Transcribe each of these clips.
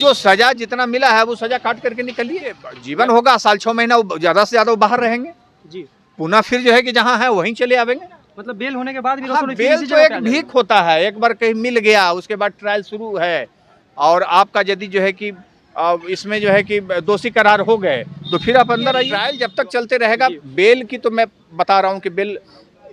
जो सजा जितना मिला है वो सजा काट करके निकलिए, जीवन होगा, साल 6 महीना ज्यादा से ज्यादा बाहर रहेंगे जी। पुनः फिर जो है कि जहाँ है वहीं चले आवेंगे। मतलब बेल होने के बाद भी हाँ, बेल तो एक भीख होता है, एक बार कहीं मिल गया उसके बाद ट्रायल शुरू है और आपका यदि जो है कि इसमें जो है कि दोषी करार हो गए तो फिर आप अंदर आइए। ट्रायल जब तक चलते रहेगा, बेल की तो मैं बता रहा हूँ कि बेल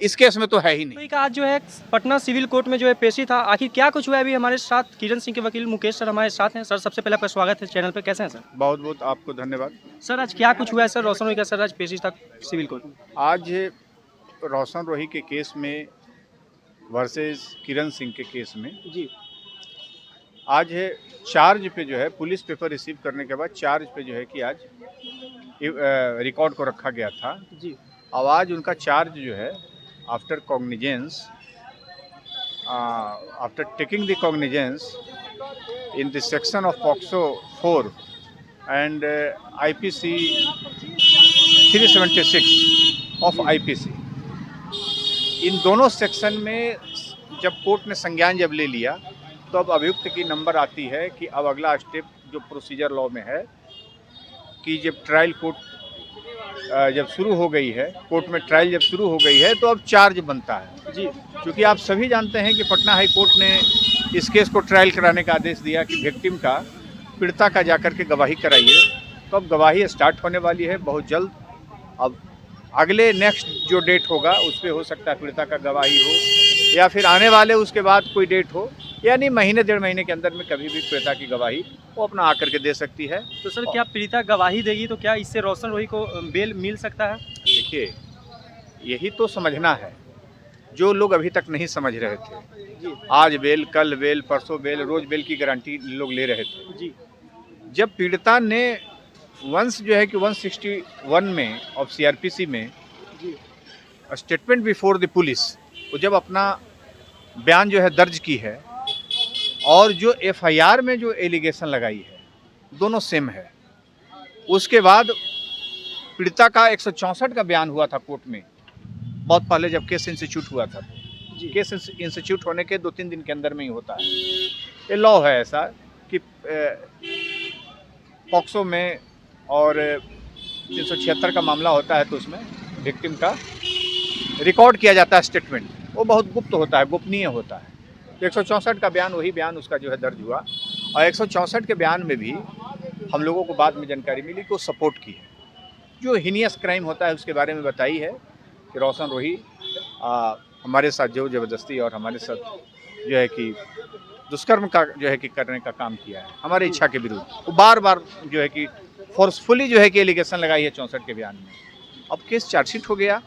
इस केस में तो है ही नहीं। आज जो है पटना सिविल कोर्ट में जो है पेशी था, आखिर क्या कुछ हुआ है? अभी हमारे साथ किरण सिंह के वकील मुकेश सर हमारे साथ हैं। सर सबसे पहले आपका स्वागत है चैनल पे, कैसे हैं सर? बहुत बहुत आपको धन्यवाद। सर आज क्या कुछ हुआ है? सर रोशन रोही का सर आज पेशी था सिविल कोर्ट में। आज रोशन रोही के केस में वर्सेस किरण सिंह के केस में जी आज है चार्ज पे जो है पुलिस पेपर रिसीव करने के बाद चार्ज पे जो है कि आज रिकॉर्ड को रखा गया था जी। अब आज उनका चार्ज जो है after cognizance after taking the cognizance in the section of POCSO 4 and IPC 376 of IPC, इन दोनों सेक्शन में जब कोर्ट ने संज्ञान जब ले लिया तो अब अभियुक्त की नंबर आती है कि अब अगला स्टेप जो प्रोसीजर लॉ में है कि जब ट्रायल कोर्ट जब शुरू हो गई है, कोर्ट में ट्रायल जब शुरू हो गई है तो अब चार्ज बनता है जी। क्योंकि आप सभी जानते हैं कि पटना हाई कोर्ट ने इस केस को ट्रायल कराने का आदेश दिया कि विक्टिम का पीड़िता का जाकर के गवाही कराइए। तो अब गवाही स्टार्ट होने वाली है बहुत जल्द। अब अगले नेक्स्ट जो डेट होगा उस पर हो सकता है पीड़िता का गवाही हो या फिर आने वाले उसके बाद कोई डेट हो, यानी महीने 1.5 महीने के अंदर में कभी भी पीड़िता की गवाही वो अपना आकर के दे सकती है। तो सर क्या पीड़िता गवाही देगी तो क्या इससे रोशन रोही को बेल मिल सकता है? देखिए, यही तो समझना है जो लोग अभी तक नहीं समझ रहे थे। आज बेल, कल बेल, परसों बेल, रोज बेल की गारंटी लोग ले रहे थे जी। जब पीड़िता ने वंस जो है कि 161 में ऑफ CRPC में स्टेटमेंट बिफोर द पुलिस, वो जब अपना बयान जो है दर्ज की है और जो FIR में जो एलिगेशन लगाई है दोनों सेम है। उसके बाद पीड़िता का 164 का बयान हुआ था कोर्ट में बहुत पहले जब केस इंस्टीट्यूट हुआ था। केस इंस्टीट्यूट होने के 2-3 दिन के अंदर में ही होता है, ये लॉ है ऐसा कि पॉक्सो में और 376 का मामला होता है तो उसमें विक्टिम का रिकॉर्ड किया जाता है स्टेटमेंट, वो बहुत गुप्त होता है, गोपनीय होता है। तो 164 का बयान, वही बयान उसका जो है दर्ज हुआ और 164 के बयान में भी हम लोगों को बाद में जानकारी मिली कि वो सपोर्ट की है, जो हीनियस क्राइम होता है उसके बारे में बताई है कि रोशन रोही हमारे साथ जो ज़बरदस्ती और हमारे साथ जो है कि दुष्कर्म का जो है कि करने का काम किया है हमारी इच्छा के विरुद्ध। वो बार बार जो है कि फोर्सफुली जो है कि एलिगेशन लगाई है 64 के बयान में। अब केस चार्जशीट हो गया,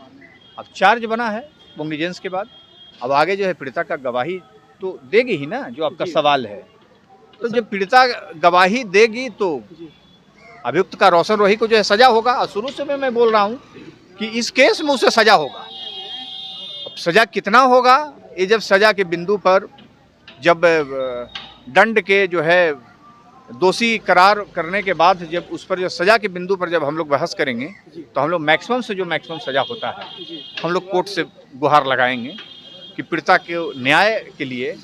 अब चार्ज बना है कॉग्निजेंस के बाद। अब आगे जो है पीड़िता का गवाही तो देगी ही ना, जो आपका सवाल है। तो जब पीड़िता गवाही देगी तो अभियुक्त का रोशन रोही को जो है सजा होगा। और शुरू से मैं बोल रहा हूँ कि इस केस में उसे सजा होगा। अब सजा कितना होगा, ये जब सजा के बिंदु पर जब दंड के जो है दोषी करार करने के बाद जब उस पर जो सजा के बिंदु पर जब हम लोग बहस करेंगे तो हम लोग मैक्सिमम से जो मैक्सिमम सजा होता है हम लोग कोर्ट से गुहार लगाएंगे कि पीड़िता के न्याय के लिए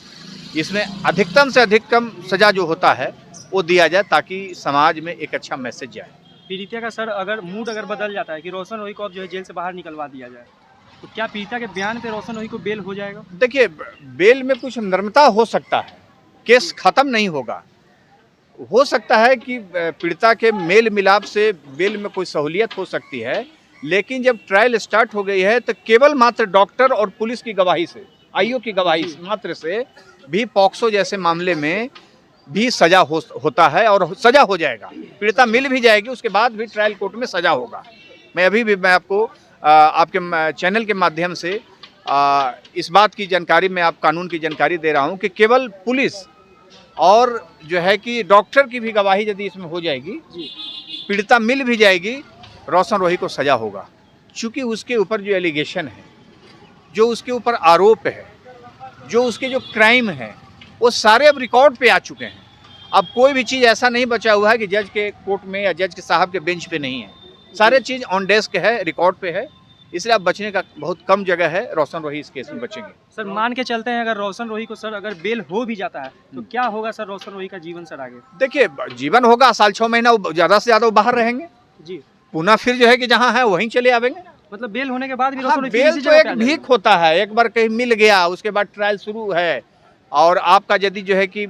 इसमें अधिकतम से अधिकतम सजा जो होता है वो दिया जाए ताकि समाज में एक अच्छा मैसेज जाए। पीड़िता का सर अगर मूड बदल जाता है कि रोशन रोही को अब जो है जेल से बाहर निकलवा दिया जाए तो क्या पीड़िता के बयान पे रोशन रोही को बेल हो जाएगा? देखिए, बेल में कुछ नर्मता हो सकता है, केस खत्म नहीं होगा। हो सकता है कि पीड़िता के मेल मिलाप से बेल में कोई सहूलियत हो सकती है, लेकिन जब ट्रायल स्टार्ट हो गई है तो केवल मात्र डॉक्टर और पुलिस की गवाही से, IO की गवाही मात्र से भी पॉक्सो जैसे मामले में भी सजा होता है और सजा हो जाएगा। पीड़िता मिल भी जाएगी, उसके बाद भी ट्रायल कोर्ट में सजा होगा। मैं आपको आपके चैनल के माध्यम से इस बात की जानकारी, मैं आप कानून की जानकारी दे रहा हूं कि केवल पुलिस और जो है कि डॉक्टर की भी गवाही यदि इसमें हो जाएगी, पीड़िता मिल भी जाएगी, रोशन रोही को सजा होगा। चूँकि उसके ऊपर जो एलिगेशन है, जो उसके ऊपर आरोप है, जो उसके जो क्राइम है, वो सारे अब रिकॉर्ड पे आ चुके हैं। अब कोई भी चीज़ ऐसा नहीं बचा हुआ है कि जज के कोर्ट में या जज के साहब के बेंच पे नहीं है। सारे चीज़ ऑन डेस्क है, रिकॉर्ड पे है। इसलिए अब बचने का बहुत कम जगह है। रोशन रोही इस केस में बचेंगे। सर मान के चलते हैं अगर रोशन रोही को सर अगर बेल हो भी जाता है तो क्या होगा सर रोशन रोही का जीवन सर आगे? देखिए, जीवन होगा, साल 6 महीना ज़्यादा से ज़्यादा वो बाहर रहेंगे जी। पुनः फिर जो है कि जहाँ है वहीं चले आवेंगे। मतलब बेल होने के बाद भी हाँ, रोशन रोही फिर बेल इसी तो जगह एक पे आ भीख जाएगा? होता है, एक बार कहीं मिल गया उसके बाद ट्रायल शुरू है और आपका यदि जो है कि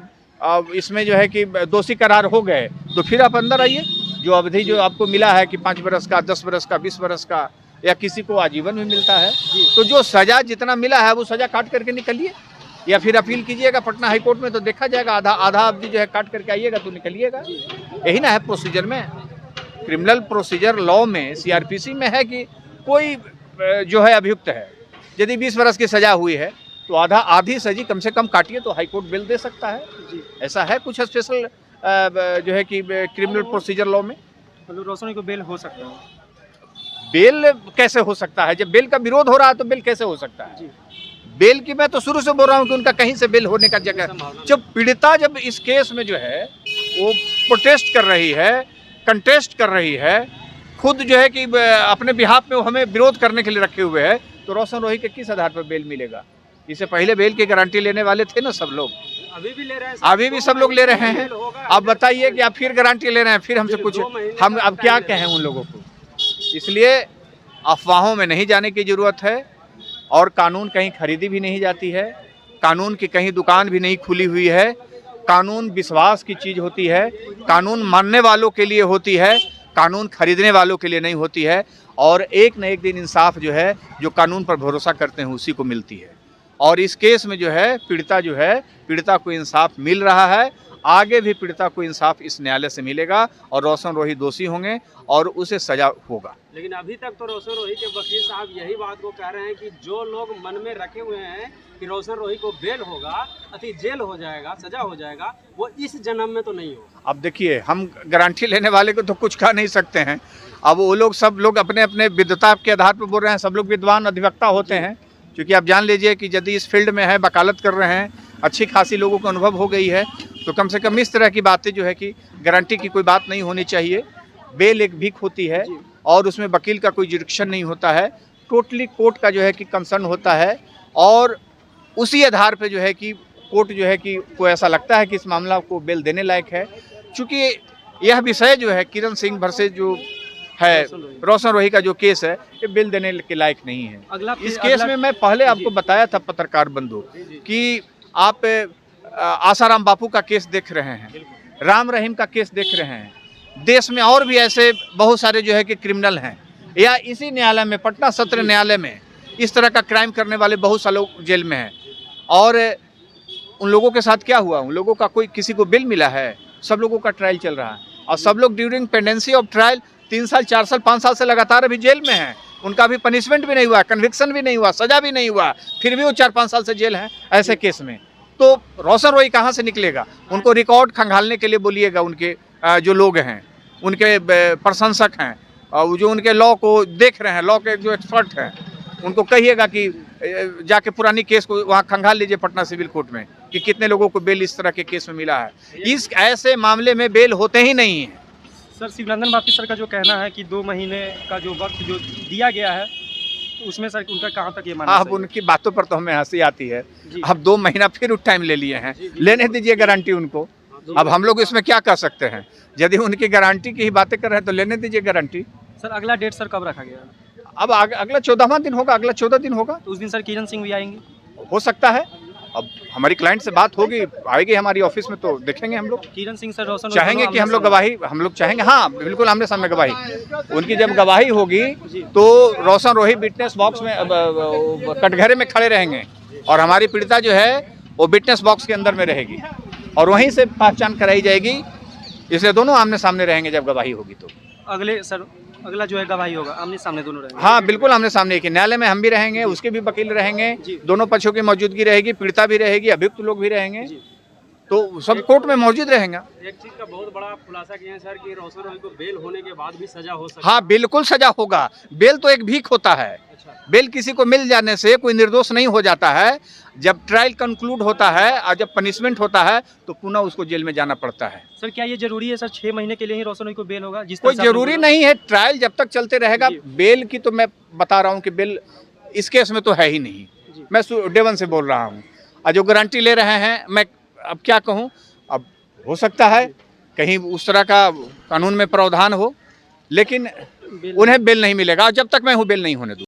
इसमें जो है कि दोषी करार हो गए तो फिर आप अंदर आइए। जो अवधि जो आपको मिला है कि 5 बरस का, 10 बरस का, 20 बरस का या किसी को आजीवन भी मिलता है, तो जो सजा जितना मिला है वो सजा काट करके निकलिए या फिर अपील कीजिएगा पटना हाई कोर्ट में, तो देखा जाएगा। आधा अवधि जो है काट करके आइएगा तो निकलिएगा। यही ना है प्रोसीजर में, क्रिमिनल प्रोसीजर लॉ में, सीआरपीसी में है कि कोई जो है अभियुक्त है यदि 20 बरस की सजा हुई है तो आधी सजी कम से कम काटिए तो हाई कोर्ट बेल दे सकता है। ऐसा है कुछ स्पेशल जो है कि क्रिमिनल प्रोसीजर लॉ में। मतलब रोशन रोही को बेल हो सकता है? बेल कैसे हो सकता है? जब बेल का विरोध हो रहा है तो बेल कैसे हो सकता है? बेल की मैं तो शुरू से बोल रहा हूँ कि उनका कहीं से बेल होने का जगह। जब पीड़िता जब इस केस में जो है वो प्रोटेस्ट कर रही है, कंटेस्ट कर रही है, खुद जो है कि अपने बिहाफ में वो हमें विरोध करने के लिए रखे हुए है, तो रोशन रोही के किस आधार पर बेल मिलेगा? इससे पहले बेल की गारंटी लेने वाले थे ना सब लोग, अभी भी ले रहे हैं, अभी भी सब लोग ले रहे हैं। अब बताइए कि आप फिर गारंटी ले रहे हैं, फिर हमसे कुछ, हम अब क्या कहें उन लोगों को? इसलिए अफवाहों में नहीं जाने की जरूरत है और कानून कहीं खरीदी भी नहीं जाती है, कानून की कहीं दुकान भी नहीं खुली हुई है। कानून विश्वास की चीज़ होती है, कानून मानने वालों के लिए होती है, कानून खरीदने वालों के लिए नहीं होती है। और एक न एक दिन इंसाफ जो है, जो कानून पर भरोसा करते हैं उसी को मिलती है। और इस केस में जो है पीड़िता को इंसाफ मिल रहा है। आगे भी पीड़िता को इंसाफ इस न्यायालय से मिलेगा और रोशन रोही दोषी होंगे और उसे सजा होगा। लेकिन अभी तक तो रोशन रोही के वकील साहब यही बात को कह रहे हैं कि जो लोग मन में रखे हुए हैं कि रोशन रोही को बेल होगा, अति जेल हो जाएगा, सजा हो जाएगा, वो इस जन्म में तो नहीं होगा। अब देखिए, हम गारंटी लेने वाले को तो कुछ कह नहीं सकते हैं। अब वो लोग सब लोग अपने अपने विद्वता के आधार पर बोल रहे हैं। सब लोग विद्वान अधिवक्ता होते हैं, क्योंकि आप जान लीजिए कि यदि इस फील्ड में है, वकालत कर रहे हैं, अच्छी खासी लोगों को अनुभव हो गई है, तो कम से कम इस तरह की बातें जो है कि गारंटी की कोई बात नहीं होनी चाहिए। बेल एक भीख होती है और उसमें वकील का कोई जुरिडिक्शन नहीं होता है, टोटली कोर्ट का जो है कि कंसर्न होता है। और उसी आधार पे जो है कि कोर्ट जो है कि को ऐसा लगता है कि इस मामला को बेल देने लायक है। चूँकि यह विषय जो है किरण सिंह वर्सेस जो है रोशन रोही का जो केस है, ये बेल देने के लायक नहीं है। इस केस में मैं पहले आपको बताया था पत्रकार बंधु कि आप आसाराम बापू का केस देख रहे हैं, राम रहीम का केस देख रहे हैं, देश में और भी ऐसे बहुत सारे जो है कि क्रिमिनल हैं, या इसी न्यायालय में, पटना सत्र न्यायालय में इस तरह का क्राइम करने वाले बहुत सारे लोग जेल में हैं। और उन लोगों के साथ क्या हुआ? उन लोगों का कोई किसी को बिल मिला है? सब लोगों का ट्रायल चल रहा है और सब लोग ड्यूरिंग पेंडेंसी ऑफ ट्रायल 3 साल, 4 साल, 5 साल से लगातार अभी जेल में हैं। उनका अभी पनिशमेंट भी नहीं हुआ, कन्विक्शन भी नहीं हुआ, सजा भी नहीं हुआ, फिर भी वो 4-5 साल से जेल हैं ऐसे केस में। तो रोशन रोही कहाँ से निकलेगा? उनको रिकॉर्ड खंगालने के लिए बोलिएगा उनके जो लोग हैं, उनके प्रशंसक हैं, और जो उनके लॉ को देख रहे हैं, लॉ के जो एक्सपर्ट हैं, उनको कहिएगा कि जाके पुरानी केस को वहाँ खंगाल लीजिए पटना सिविल कोर्ट में कि कितने लोगों को बेल इस तरह के केस में मिला है। इस ऐसे मामले में बेल होते ही नहीं है। सर शिवनंदन बापी सर का जो कहना है कि 2 महीने का जो वक्त जो दिया गया है, तो उसमें सर उनका कहाँ तक ये मानना अब उनकी बातों पर तो हमें हंसी आती है। जी। अब 2 महीना फिर टाइम ले लिए हैं, लेने दीजिए गारंटी उनको। अब हम लोग इसमें क्या कर सकते हैं? यदि उनकी गारंटी की ही बातें कर रहे हैं तो लेने दीजिए गारंटी। सर अगला डेट सर कब रखा गया? अब अगला 14वां दिन होगा, अगला 14 दिन होगा। तो उस दिन सर किरण सिंह भी आएंगे? हो सकता है। अब हमारी क्लाइंट से बात होगी, आएगी हमारी ऑफिस में, तो देखेंगे हम लोग। किरण सिंह सर रोशन चाहेंगे कि हम लोग गवाही, हम लोग चाहेंगे, हाँ बिल्कुल आमने सामने गवाही। उनकी जब गवाही होगी तो रोशन रोही विटनेस बॉक्स में कटघरे में खड़े रहेंगे और हमारी पीड़िता जो है वो विटनेस बॉक्स के अंदर में रहेगी और वहीं से पहचान कराई जाएगी। इसलिए दोनों आमने सामने रहेंगे जब गवाही होगी। तो अगला जो है गवाही होगा आमने सामने दोनों रहेंगे? हाँ बिल्कुल आमने सामने। कि न्यायालय में हम भी रहेंगे, उसके भी वकील रहेंगे, दोनों पक्षों की मौजूदगी रहेगी, पीड़िता भी रहेगी, अभियुक्त लोग भी रहेंगे। तो सब कोर्ट में मौजूद रहेंगे। एक चीज का बहुत बड़ा खुलासा किया है सर कि रोशन रोही को बेल होने के बाद भी सजा हो सकती है। हाँ, बिल्कुल सजा होगा। बेल तो एक भीख होता है। अच्छा। बेल किसी को मिल जाने से कोई निर्दोष नहीं हो जाता है। जब ट्रायल कंक्लूड होता है और जब पनिशमेंट होता है तो पुनः उसको जेल में जाना पड़ता है। सर क्या ये जरूरी है सर 6 महीने के लिए ही रोशन रोही को बेल होगा? जिस कोई तरह से आपने जरूरी बोला। नहीं है, ट्रायल जब तक चलते रहेगा। जी। बेल की तो मैं बता रहा हूँ कि बेल इस केस में तो है ही नहीं। जी। मैं डेवन से बोल रहा हूँ और जो गारंटी ले रहे हैं, मैं अब क्या कहूँ। अब हो सकता है कहीं उस तरह का कानून में प्रावधान हो, लेकिन बेल उन्हें बेल नहीं मिलेगा। और जब तक मैं हूँ बेल नहीं होने दूँ।